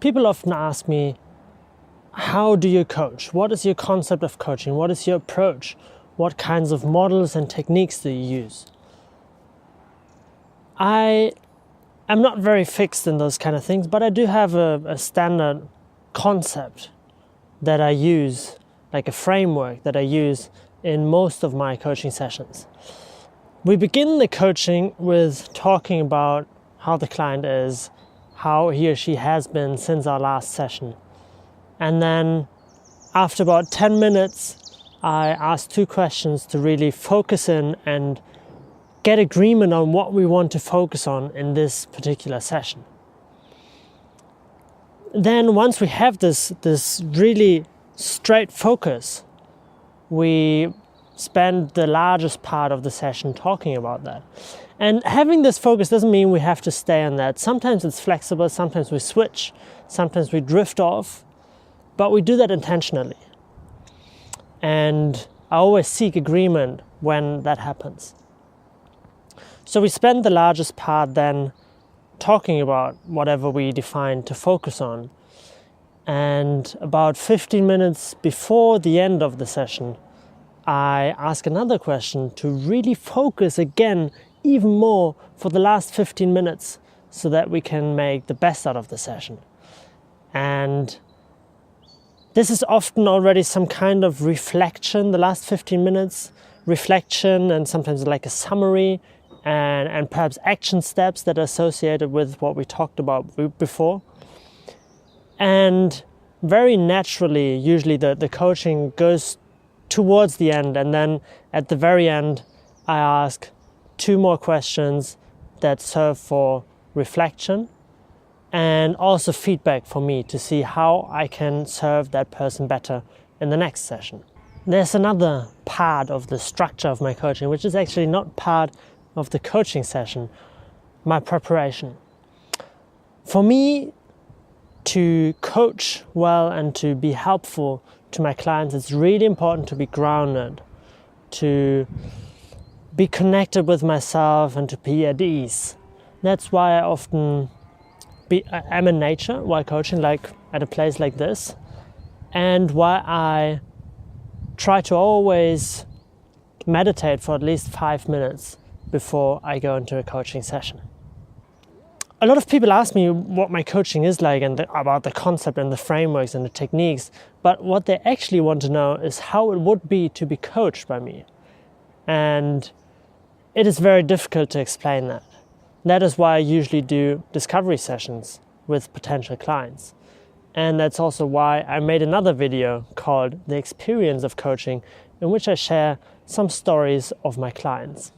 People often ask me, how do you coach? What is your concept of coaching? What is your approach? What kinds of models and techniques do you use? I am not very fixed in those kind of things, but I do have a standard concept that I use, like a framework that I use in most of my coaching sessions. We begin the coaching with talking about how the client is, how he or she has been since our last session. And then after about 10 minutes, I ask 2 questions to really focus in and get agreement on what we want to focus on in this particular session. Then once we have this really straight focus, we spend the largest part of the session talking about that. And having this focus doesn't mean we have to stay on that. Sometimes it's flexible, sometimes we switch, sometimes we drift off, but we do that intentionally. And I always seek agreement when that happens. So we spend the largest part then talking about whatever we define to focus on. And about 15 minutes before the end of the session, I ask another question to really focus again even more for the last 15 minutes so that we can make the best out of the session. And this is often already some kind of reflection, the last 15 minutes, reflection, and sometimes like a summary and perhaps action steps that are associated with what we talked about before. And very naturally, usually the coaching goes towards the end, and then at the very end, I ask 2 more questions that serve for reflection and also feedback for me to see how I can serve that person better in the next session. There's another part of the structure of my coaching, which is actually not part of the coaching session, my preparation. For me to coach well and to be helpful to my clients, it's really important to be grounded, to be connected with myself and to be at ease. That's why I often am in nature while coaching, like at a place like this, and why I try to always meditate for at least 5 minutes before I go into a coaching session. A lot of people ask me what my coaching is like and about the concept and the frameworks and the techniques, but what they actually want to know is how it would be to be coached by me. And it is very difficult to explain that. That is why I usually do discovery sessions with potential clients. And that's also why I made another video called The Experience of Coaching, in which I share some stories of my clients.